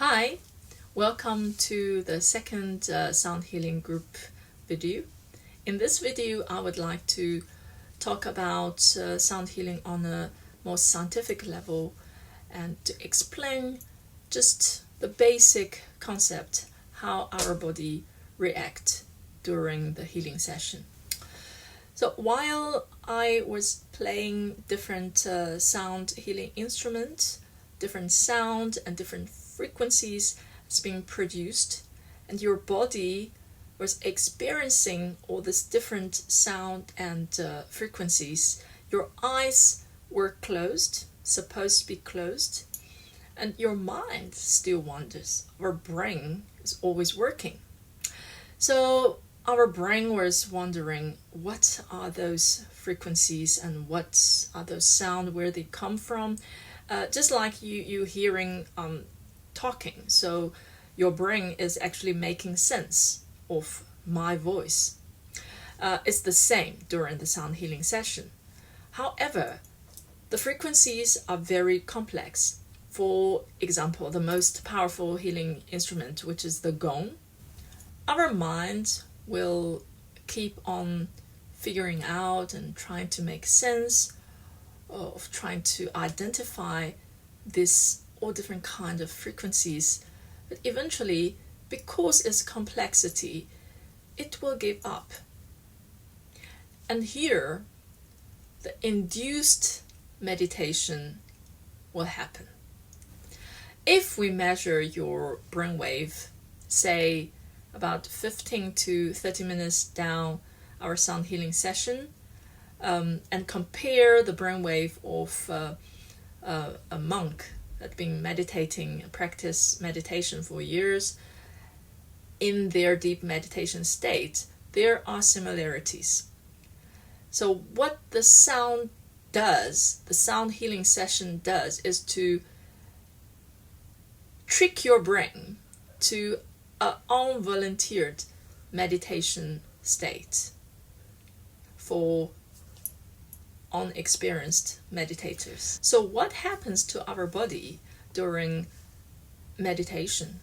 Hi, welcome to the second sound healing group video. In this video, I would like to talk about sound healing on a more scientific level and to explain just the basic concept, how our body reacts during the healing session. So while I was playing different sound healing instruments, different sound and different frequencies is being produced, and your body was experiencing all this different sound and frequencies, your eyes were closed, supposed to be closed, and your mind still wanders. Our brain is always working. So our brain was wondering, what are those frequencies and what are those sounds, where they come from? Just like you hearing talking, so your brain is actually making sense of my voice. It's the same during the sound healing session. However, the frequencies are very complex. For example, the most powerful healing instrument, which is the gong, our mind will keep on figuring out and trying to make sense of trying to identify this all different kind of frequencies, but eventually, because its complexity, it will give up. And here, the induced meditation will happen. If we measure your brainwave, say about 15 to 30 minutes down our sound healing session, and compare the brainwave of a monk that been meditating, practice meditation for years, in their deep meditation state, there are similarities. So what the sound does, the sound healing session does, is to trick your brain to an unvolunteered meditation state for unexperienced meditators. So what happens to our body during meditation?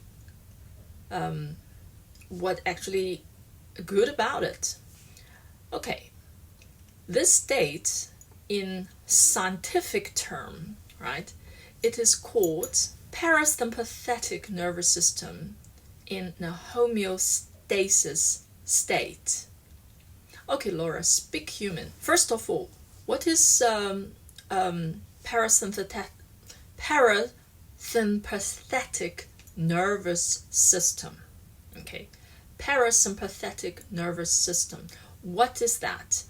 What actually good about it? Okay, this state in scientific term, right? It is called parasympathetic nervous system in a homeostasis state. Okay, Laura, speak human. First of all, what is parasympathetic nervous system? Okay, parasympathetic nervous system. What is that?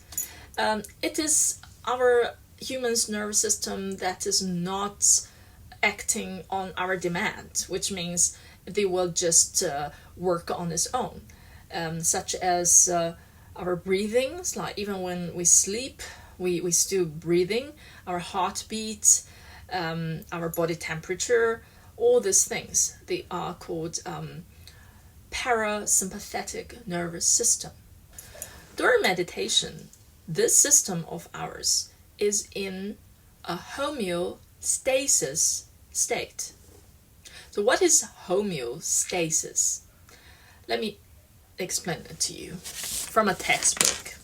It is our human's nervous system that is not acting on our demand, which means they will just work on its own, such as our breathings, like even when we sleep, we still breathing, our heartbeat, our body temperature, all these things, they are called parasympathetic nervous system. During meditation, this system of ours is in a homeostasis state. So what is homeostasis? Let me explain it to you from a textbook.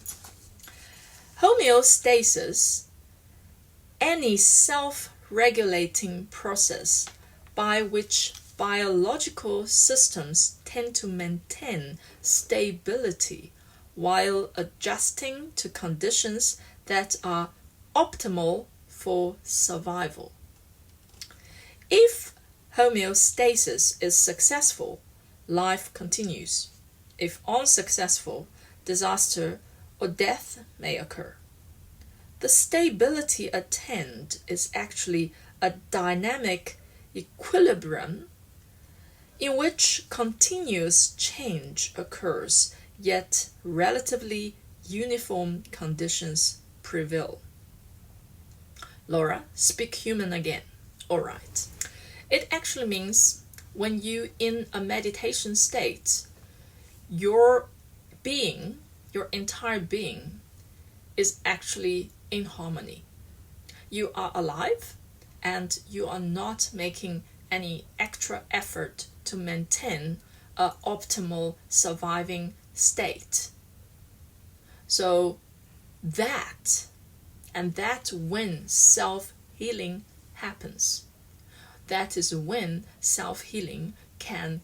Homeostasis, any self-regulating process by which biological systems tend to maintain stability while adjusting to conditions that are optimal for survival. If homeostasis is successful, life continues. If unsuccessful, disaster or death may occur. The stability attained is actually a dynamic equilibrium in which continuous change occurs, yet relatively uniform conditions prevail. Laura, speak human again. All right. It actually means when you in a meditation state, your being, your entire being, is actually in harmony. You are alive and you are not making any extra effort to maintain an optimal surviving state. So that's when self-healing happens. That is when self-healing can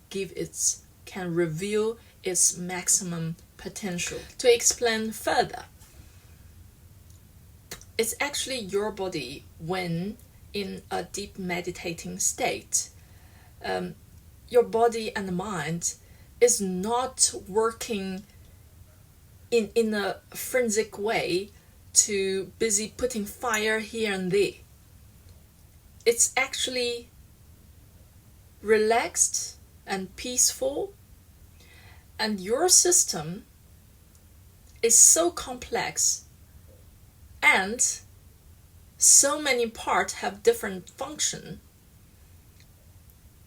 reveal its maximum potential. To explain further, it's actually your body when in a deep meditating state. Your body and mind is not working in a frenzic way to busy putting fire here and there. It's actually relaxed and peaceful, and your system is so complex and so many parts have different function.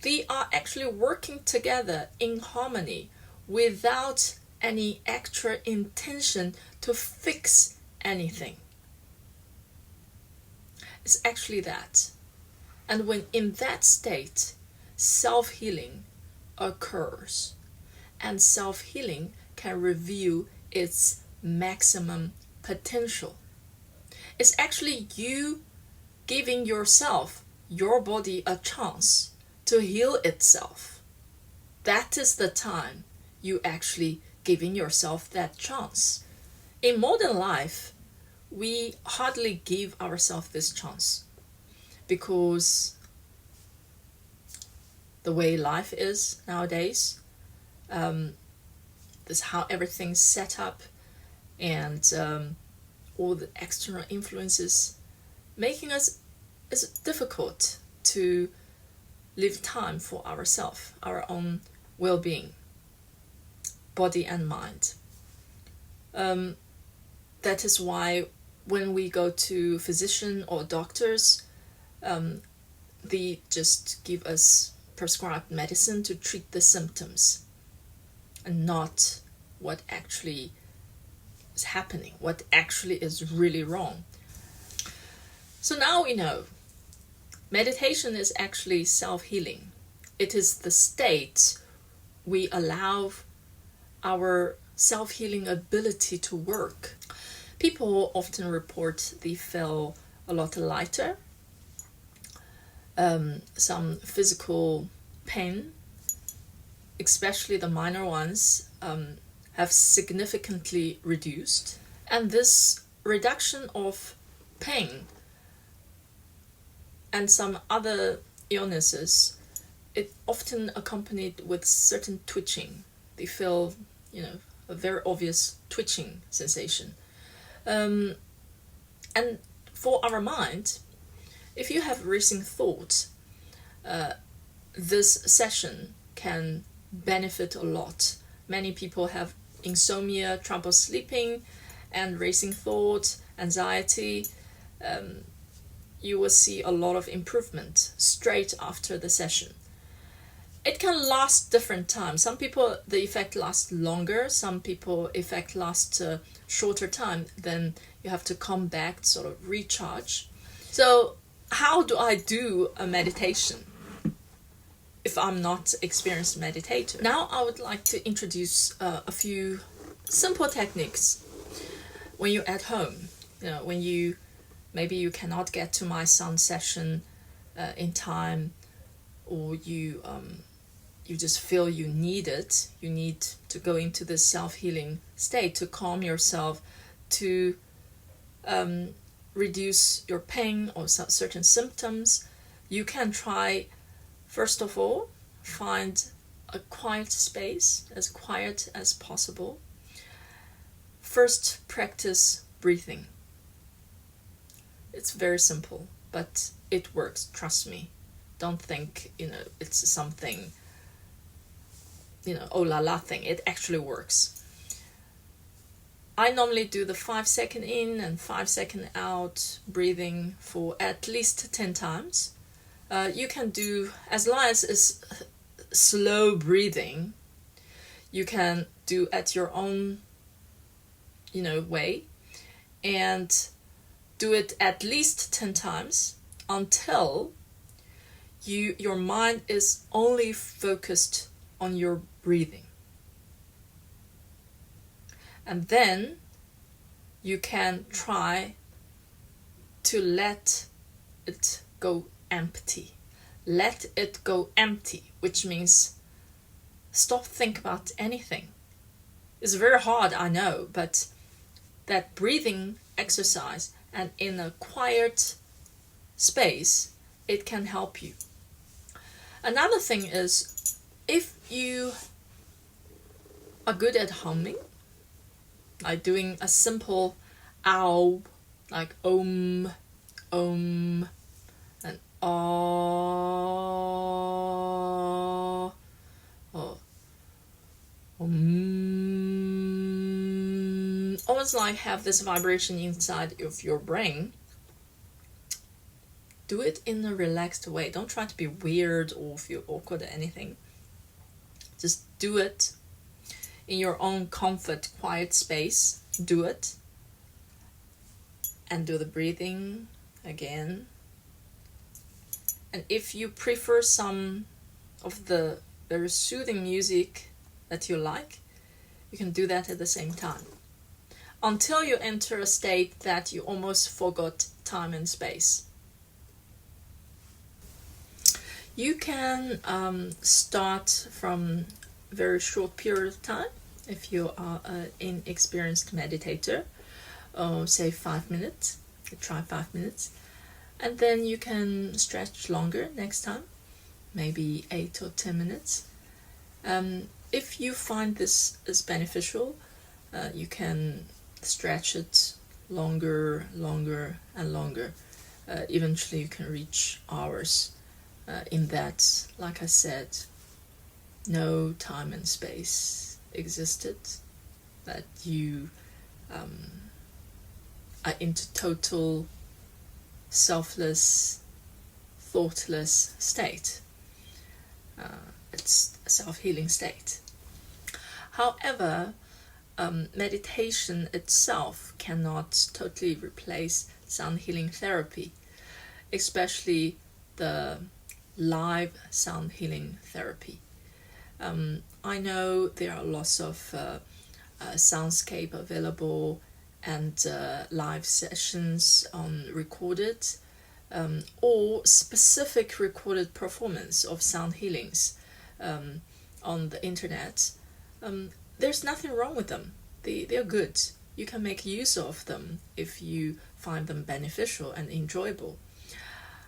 They are actually working together in harmony without any extra intention to fix anything. It's actually that. And when in that state, self-healing occurs, and self-healing can reveal its maximum potential. It's actually you giving yourself, your body, a chance to heal itself. That is the time you actually giving yourself that chance. In modern life, we hardly give ourselves this chance because the way life is nowadays, this is how everything's set up, and all the external influences making us it's difficult to leave time for ourselves, our own well-being, body and mind. That is why when we go to physician or doctors, they just give us prescribed medicine to treat the symptoms and not what actually is happening, what actually is really wrong. So now we know meditation is actually self-healing. It is the state we allow our self-healing ability to work. People often report they feel a lot lighter, some physical pain, especially the minor ones, have significantly reduced. And this reduction of pain and some other illnesses, it often accompanied with certain twitching. They feel, a very obvious twitching sensation. And for our mind, if you have racing thoughts, this session can benefit a lot. Many people have insomnia, trouble sleeping, and racing thoughts, anxiety. You will see a lot of improvement straight after the session. It can last different times. Some people, the effect lasts longer. Some people, effect lasts a shorter time. Then you have to come back, sort of recharge. So how do I do a meditation if I'm not experienced meditator? Now I would like to introduce a few simple techniques when you're at home. When maybe you cannot get to my sound session in time, or you just feel you need it. You need to go into this self-healing state to calm yourself, to reduce your pain or certain symptoms. You can try, first of all, find a quiet space, as quiet as possible. First, practice breathing. It's very simple, but it works, trust me. Don't think, it's something, oh la la thing. It actually works. I normally do the 5 second in and 5 second out breathing for at least 10 times. You can do, as long as it's slow breathing, you can do at your own, way, and do it at least 10 times until your mind is only focused on your breathing. And then you can try to let it go empty. Let it go empty, which means stop thinking about anything. It's very hard, I know, but that breathing exercise and in a quiet space, it can help you. Another thing is, if you are good at humming, like doing a simple ow, like om, and ah, or almost like have this vibration inside of your brain. Do it in a relaxed way. Don't try to be weird or feel awkward or anything. Just do it in your own comfort, quiet space. Do it. And do the breathing again. And if you prefer some of the very soothing music that you like, you can do that at the same time. Until you enter a state that you almost forgot time and space. You can start from a very short period of time if you are an inexperienced meditator, say 5 minutes. Try 5 minutes, and then you can stretch longer next time, maybe 8 or 10 minutes. If you find this is beneficial, you can stretch it longer and longer. Eventually you can reach hours in that, like I said, no time and space existed, that you are into total selfless, thoughtless state. It's a self-healing state. However, meditation itself cannot totally replace sound healing therapy, especially the live sound healing therapy. I know there are lots of soundscape available and live sessions on recorded or specific recorded performance of sound healings on the internet. There's nothing wrong with them. They're good. You can make use of them if you find them beneficial and enjoyable.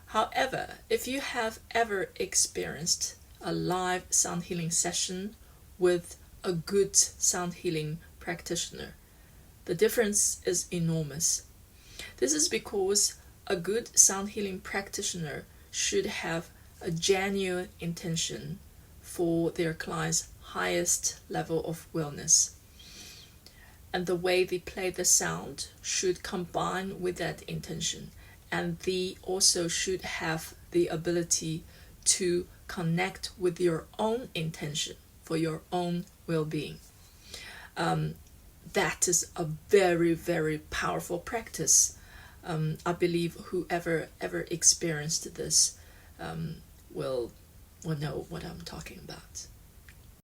However, if you have ever experienced a live sound healing session with a good sound healing practitioner, the difference is enormous. This is because a good sound healing practitioner should have a genuine intention for their client's highest level of wellness. And the way they play the sound should combine with that intention. And they also should have the ability to connect with your own intention for your own well-being. That is a very, very powerful practice. I believe whoever ever experienced this will know what I'm talking about.